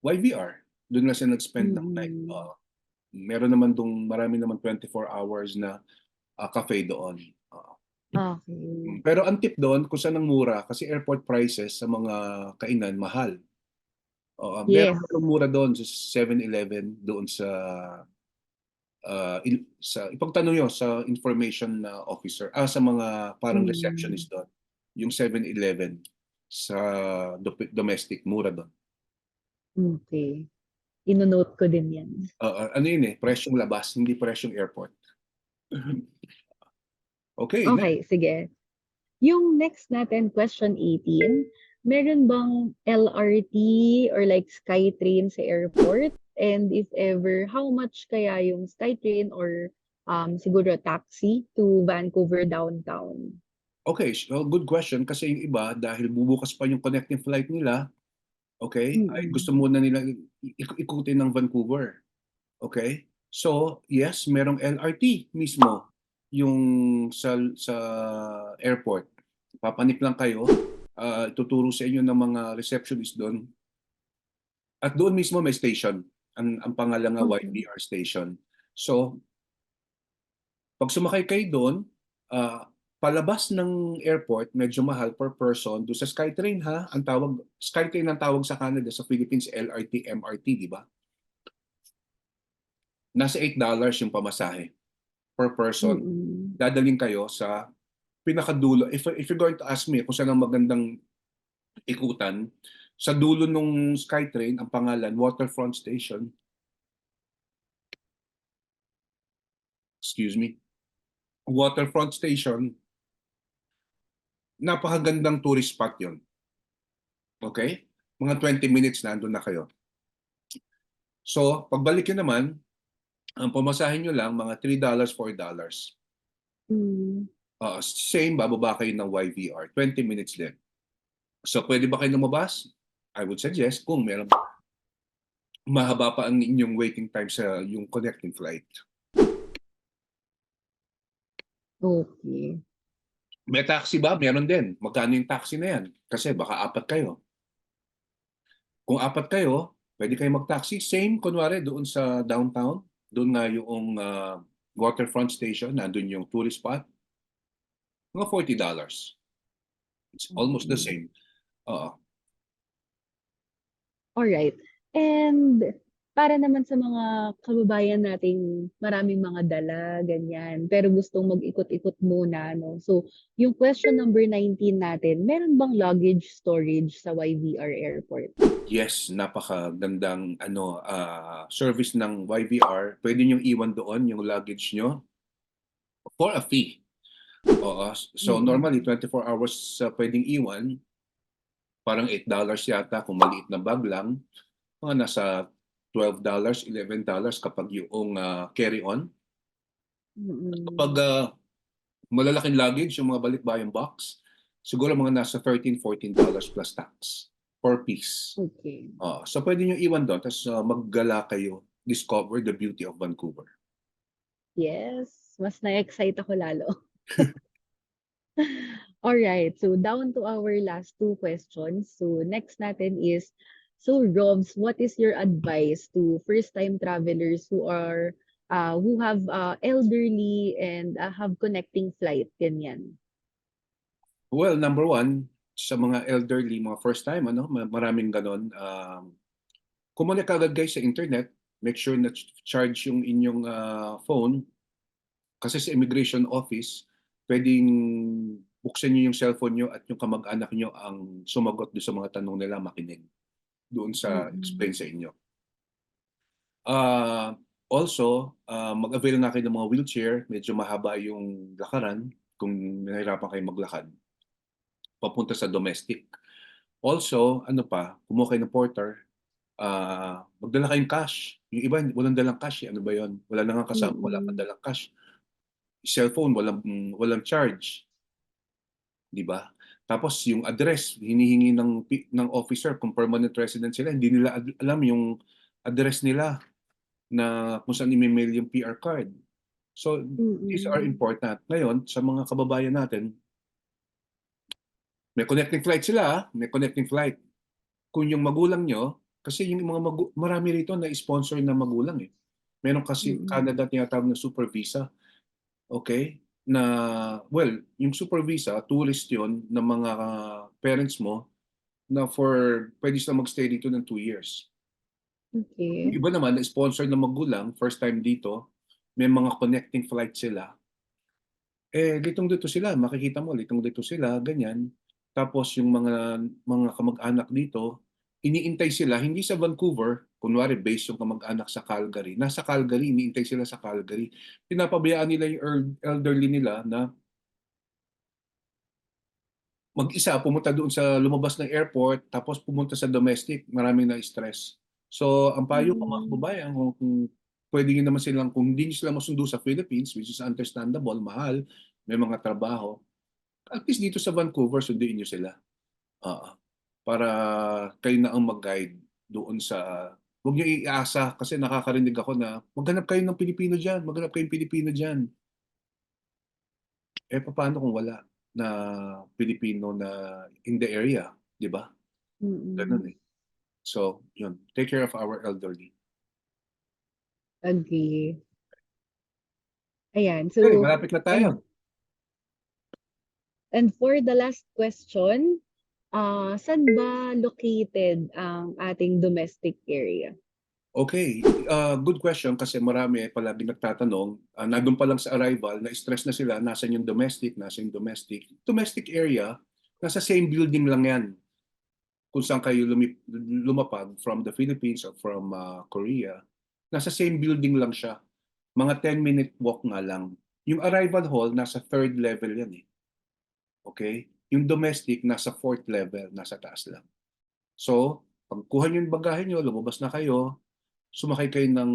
YVR. Doon na sila nag-spend ng night. Mm. Meron naman marami naman 24 hours na cafe doon. Okay. Pero ang tip doon, kung saan ang mura, kasi airport prices sa mga kainan, mahal. Meron Yes. merong mura doon sa 7-Eleven, doon ipagtanong nyo sa information officer, sa mga parang Mm. receptionist doon, yung 7-Eleven sa domestic, mura doon. Okay. Ino-note ko din yan. Ano yun eh, presyong labas, hindi presyong airport. Okay, next. Okay, sige. Yung next natin, question 18, meron bang LRT or like SkyTrain sa airport? And if ever, how much kaya yung SkyTrain or siguro taxi to Vancouver downtown? Okay, so good question kasi yung iba dahil bubukas pa yung connecting flight nila, okay, ay gusto Mm. muna nila ikutin ng Vancouver. Okay? So, yes, merong LRT mismo yung sa airport. Papanik lang kayo, tuturo sa inyo ng mga receptionist doon. At doon mismo may station. Ang pangalan nga Okay. YVR station. So, pag sumakay kayo doon, palabas ng airport, medyo mahal per person. Doon sa SkyTrain ha, SkyTrain ang tawag sa Canada, sa Philippines, LRT, MRT, di ba? Nasa $8 yung pamasahe per person. Mm. Dadaling kayo sa pinakadulo. If you're going to ask me kung saan ang magandang ikutan, sa dulo ng SkyTrain, ang pangalan, Waterfront Station. Excuse me. Waterfront Station, napakagandang tourist spot yon. Okay? Mga 20 minutes nandun na kayo. So, pagbalik nyo naman, ang pamasahin nyo lang, mga $3, $4. Mm. Same, bababa kayo ng YVR. 20 minutes din. So, pwede ba kayo lumabas? I would suggest kung meron mahaba pa ang inyong waiting time sa yung connecting flight. Okay. May taxi ba? Meron din. Magkano yung taxi na yan? Kasi baka apat kayo. Kung apat kayo, pwede kayo mag-taxi. Same, kunwari, doon sa downtown. Doon nga yung waterfront station, nandun yung tourist spot. Mga $40. It's almost the same. Oo. Alright. And para naman sa mga kababayan nating maraming mga dala, ganyan, pero gustong mag-ikot-ikot muna 'no. So, yung question number 19 natin, meron bang luggage storage sa YVR Airport? Yes, napakagandang service ng YVR. Pwede niyong iwan doon yung luggage niyo for a fee. Oo. So Mm. normally 24 hours puwedeng iwan, parang $8 yata kung maliit na bag lang, mga nasa $12, $11 kapag yung carry-on. Kapag Mm. malalaking luggage, yung mga balikbayang box, siguro mga nasa $13, $14 plus tax per piece. Okey. So pwede niyong iwan do'n ta's maggala kayo, discover the beauty of Vancouver. Yes, mas na-excite ako lalo. Alright, so down to our last two questions. So next natin is, so Robs, what is your advice to first-time travelers who have elderly and have connecting flight, ganyan? Well, number one, sa mga elderly, mga first time maraming gano'n, connect kaagad kayo sa internet, make sure na charge yung inyong phone. Kasi sa immigration office, puwedeng buksan niyo yung cellphone niyo at yung kamag-anak niyo ang sumagot do'n sa mga tanong nila, makinig doon sa explain Mm. sa inyo. Also, mag-avail na kayo ng mga wheelchair, medyo mahaba yung lakaran kung nahihirapan kayong maglakad papunta sa domestic. Also, ano pa, kumuha kayo ng porter, magdala kayong cash. Yung iba walang dalang cash, eh, ano ba 'yun? Wala na ngang kasama, wala kang Mm. dalang cash. Cellphone walang charge, 'di ba? Tapos yung address hinihingi ng officer kung permanent resident sila, hindi nila alam yung address nila na kung saan ime-mail yung PR card. So, these are Mm. important. Ngayon sa mga kababayan natin, may connecting flight sila, may connecting flight. Kung yung magulang niyo kasi yung mga marami rito na sponsor na magulang, eh. Meron kasi Mm. Canada tinatawag na super visa. Okay, na well, yung super visa, tourist yon ng mga parents mo na puwede silang mag-stay dito ng 2 years. Yung Okey. iba naman na sponsor ng magulang, first time dito, may mga connecting flight sila, litong-lito sila, makikita mo litong-lito sila, ganyan. Tapos yung mga kamag-anak dito, iniintay sila hindi sa Vancouver, kunwari base yung kamag-anak sa Calgary, nasa Calgary, iniintay sila sa Calgary. Pinapabayaan nila yung elderly nila na mag-isa pumunta doon sa lumabas ng airport tapos pumunta sa domestic, maraming na-stress. So, ang payo ko mga Hmm. kababayan kung puwede niyo naman silang kung hindi niyo sila masundo sa Philippines, which is understandable, mahal, may mga trabaho, at least dito sa Vancouver sunduin niyo sila, oo. Para kayo na ang mag-guide doon sa huwag niyo iasa kasi nakakarinig ako na, "Maghanap kayo ng Pilipino diyan, maghanap kayong Pilipino diyan." Papaano kung wala na Pilipino na in the area, 'di ba? Gano'n, Mm. eh. So, 'yun, take care of our elderly. Agree. Ayan, Okay, so malapit na tayo. and and for the last question, saan ba located ang ating domestic area? Okay, good question kasi marami palaging nagtatanong, nandun pa lang sa arrival na-stress na sila, nasaan yung domestic, nasaan yung domestic. Domestic area, nasa same building lang 'yan kung saan kayo lumapag from the Philippines or from Korea. Nasa same building lang siya. Mga 10-minute walk nga lang. Yung arrival hall nasa third level 'yan, eh, okey? Yung domestic nasa fourth level, nasa taas lang. So, pagkuha niyo yung bagahe niyo, lumabas na kayo, sumakay kayo ng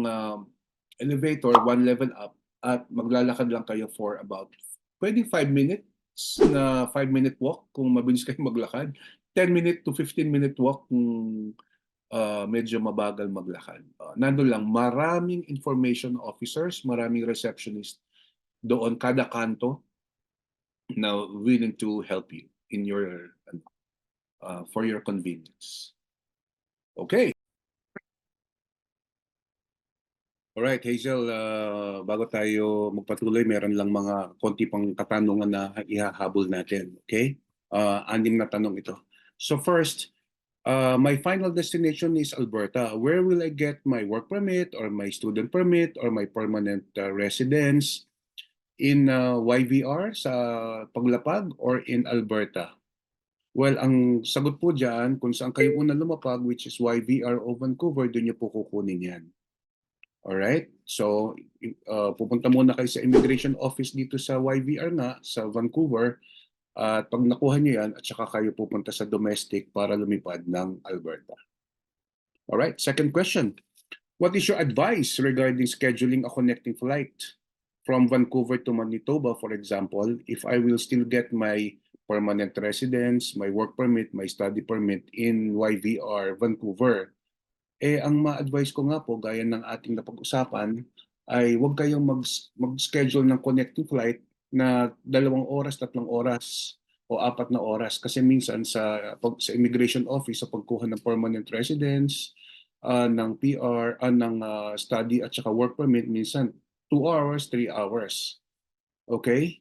elevator, one level up at maglalakad lang kayo for about puwedeng 5 minutes na 5-minute walk kung mabilis kayong maglakad, 10-minute to 15-minute walk kung medyo mabagal maglakad. Nandun lang, maraming information officers, maraming receptionist doon kada kanto na willing to help you in your for your convenience. Okay. Alright, Hazel, bago tayo magpatuloy, meron lang mga konti pang katanungan na ihahabol natin. Okay? Anim na tanong ito. So first, my final destination is Alberta. Where will I get my work permit or my student permit or my permanent residence? In YVR sa Paglapag or in Alberta? Well, ang sagot po dyan, kung saan kayo una lumapag, which is YVR o Vancouver, doon niyo po kukunin yan. Alright? So, pupunta muna kayo sa immigration office dito sa YVR nga, sa Vancouver. At pag nakuha niyo yan, at saka kayo pupunta sa domestic para lumipad ng Alberta. Alright, second question. What is your advice regarding scheduling a connecting flight from Vancouver to Manitoba, for example, if I will still get my permanent residence, my work permit, my study permit in YVR, Vancouver? Ang ma-advise ko nga po, gaya ng ating napag-usapan, ay huwag kayong mag-schedule ng connecting flight na 2 oras, 3 oras, o 4 na oras. Kasi minsan sa immigration office, sa pagkuha ng permanent residence, ng PR, ng study at saka work permit, minsan 2 hours, 3 hours. Okay?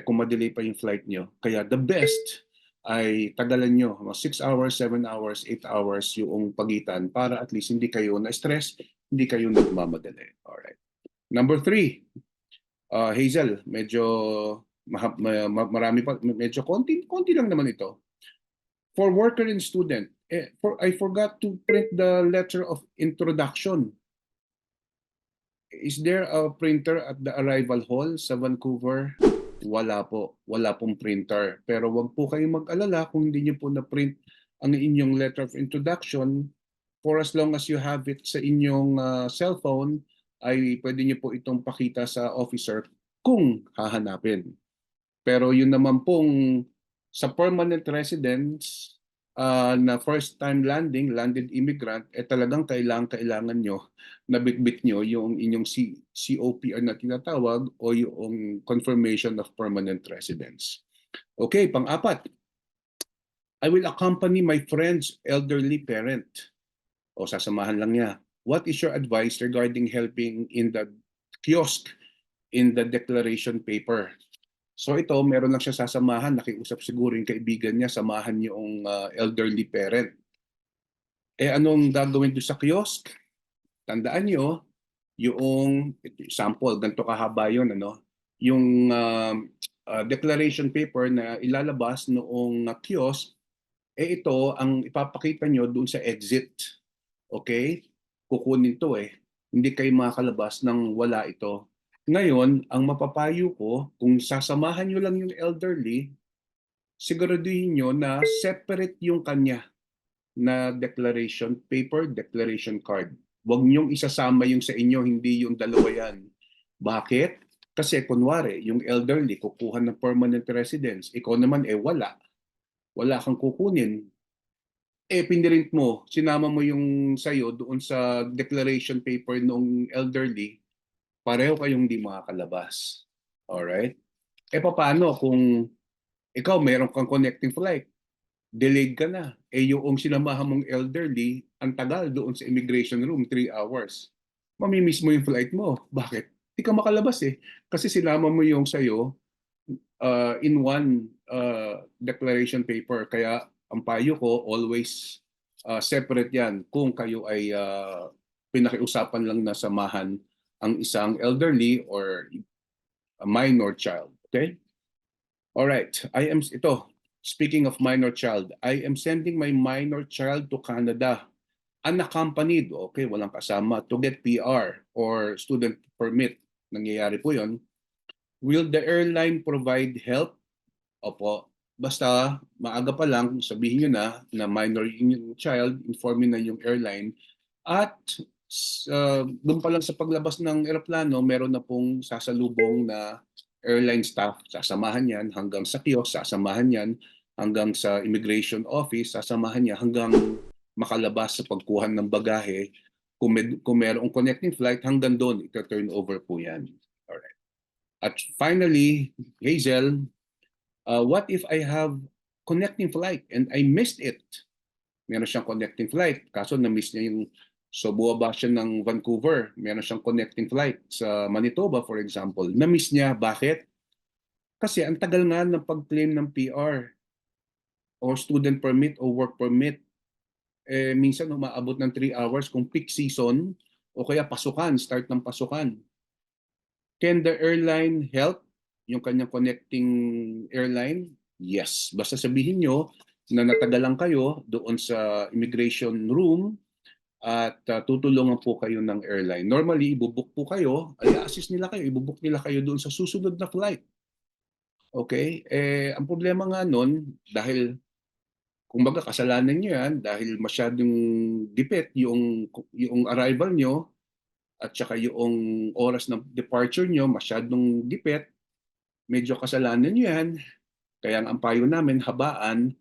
Kung ma-delay pa yung flight nyo. Kaya the best ay tagalan nyo 6 hours, 7 hours, 8 hours yung pagitan para at least hindi kayo na-stress, hindi kayo nagmamadali. Alright. Number 3, Hazel, medyo marami pa, medyo konti lang naman ito. For worker and student, I forgot to print the letter of introduction. Is there a printer at the arrival hall sa Vancouver? Wala po. Wala pong printer. Pero wag po kayong mag-alala kung hindi niyo po na-print ang inyong letter of introduction. For as long as you have it sa inyong cellphone, ay pwede niyo po itong pakita sa officer kung hahanapin. Pero yun naman pong sa permanent residence na first time landed immigrant, talagang kailangan nyo na bitbit nyo yung inyong COPR na tinatawag o yung confirmation of permanent residence. Okay, pang-apat. I will accompany my friend's elderly parent. O sasamahan lang niya. What is your advice regarding helping in the kiosk in the declaration paper? So ito, meron lang siya sasamahan, nakiusap siguro yung kaibigan niya, samahan yung elderly parent. Anong gagawin doon sa kiosk? Tandaan nyo, yung sample, ganito kahaba yun, ano? Yung declaration paper na ilalabas noong kiosk, ito ang ipapakita nyo doon sa exit. Okay? Kukunin to Hindi kayo makakalabas nang wala ito. Ngayon, ang mapapayo ko, kung sasamahan nyo lang yung elderly, siguraduhin nyo na separate yung kanya na declaration paper, declaration card. Huwag nyong isasama yung sa inyo, hindi yung dalawa yan. Bakit? Kasi kunwari, yung elderly kukuha ng permanent residence, ikaw naman wala. Wala kang kukunin. Pinirint mo, sinama mo yung sayo doon sa declaration paper ng elderly, pareho kayong di makakalabas. Alright? Paano kung ikaw meron kang connecting flight, delayed ka na, yung sinamahan mong elderly, ang tagal doon sa immigration room, 3 hours. Mamimiss mo yung flight mo. Bakit? Di ka makalabas Kasi sinama mo yung sayo in one declaration paper. Kaya ang payo ko, always separate yan kung kayo ay pinakiusapan lang na samahan ang isang elderly or a minor child. Okay? All right. Speaking of minor child, I am sending my minor child to Canada unaccompanied, okay, walang kasama, to get PR or student permit. Nangyayari po yun. Will the airline provide help? Opo. Basta maaga pa lang, sabihin nyo na minor yung child, informin na yung airline. At doon pa lang sa paglabas ng eroplano, meron na pong sasalubong na airline staff. Sasamahan yan hanggang sa kiosk, sasamahan yan hanggang sa immigration office, sasamahan niya hanggang makalabas sa pagkuhan ng bagahe. Kung merong connecting flight, hanggang doon, ito-turn over po yan. Alright. At finally, Hazel, what if I have connecting flight and I missed it? Meron siyang connecting flight, kaso na-miss niya yung So buwaba siya ng Vancouver, meron siyang connecting flight sa Manitoba for example. Na-miss niya, bakit? Kasi ang tagal nga ng pag-claim ng PR or student permit o work permit. Minsan umaabot ng 3 hours kung peak season o kaya pasukan, start ng pasukan. Can the airline help yung kanyang connecting airline? Yes. Basta sabihin nyo na natagalan kayo doon sa immigration room at tutulungan po kayo ng airline. Normally, ibubuk po kayo, i-assist nila kayo, ibubuk nila kayo doon sa susunod na flight. Okay? Ang problema nga nun, dahil kumbaga kasalanan nyo yan, dahil masyadong dipit yung arrival nyo, at saka yung oras ng departure nyo, masyadong dipit, medyo kasalanan nyo yan. Kaya ang payo namin, habaan,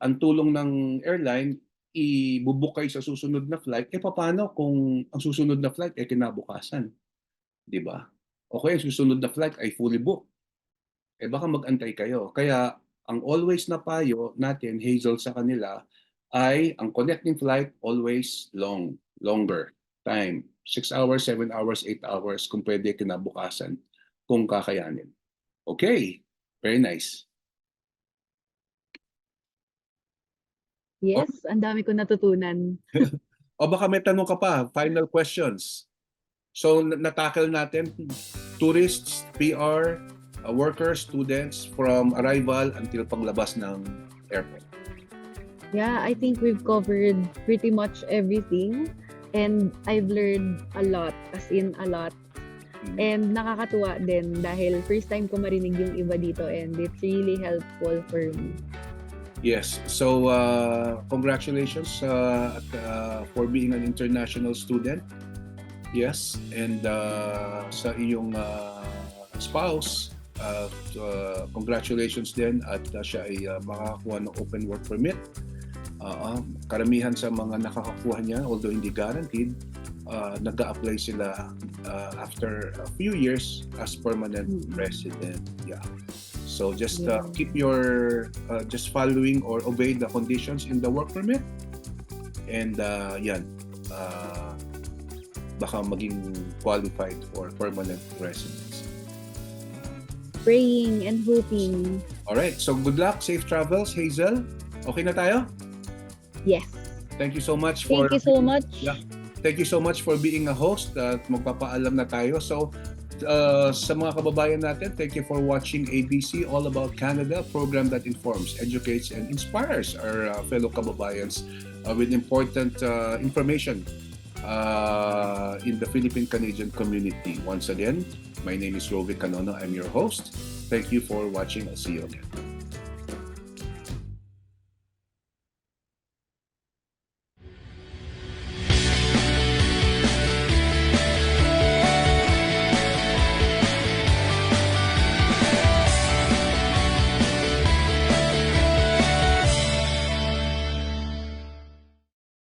ang tulong ng airline, ibubuk kayo sa susunod na flight. Paano kung ang susunod na flight ay kinabukasan? Di ba? O kaya ang susunod na flight ay fully booked. Baka mag-antay kayo. Kaya ang always na payo natin, Hazel, sa kanila, ay ang connecting flight always longer time. 6 hours, 7 hours, 8 hours kung pwede kinabukasan kung kakayanin. Okay, very nice. Yes, ang dami ko natutunan. O baka may tanong ka pa, final questions. So natakil natin tourists, PR, workers, students from arrival until paglabas ng airport. Yeah, I think we've covered pretty much everything. And I've learned a lot, as in a lot. And nakakatuwa din dahil first time ko marinig yung iba dito and it's really helpful for me. Yes, so congratulations for being an international student. Yes, and sa iyong spouse, congratulations din at siya ay makakakuha ng open work permit. Karamihan sa mga nakakakuha niya, although hindi guaranteed, nag-a-apply sila after a few years as permanent resident. Yeah. So just keep your just following or obey the conditions in the work permit, and yan, baka maging qualified for permanent residence. Praying and hoping. All right. So good luck, safe travels, Hazel. Okay na tayo? Yes. Thank you so much for. Thank you so much. Yeah. Thank you so much for being a host at magpapaalam na tayo. So sa mga kababayan natin, thank you for watching ABC All About Canada, program that informs, educates, and inspires our fellow kababayans with important information in the Philippine-Canadian community. Once again, my name is Rovic Canono. I'm your host. Thank you for watching. I'll see you again.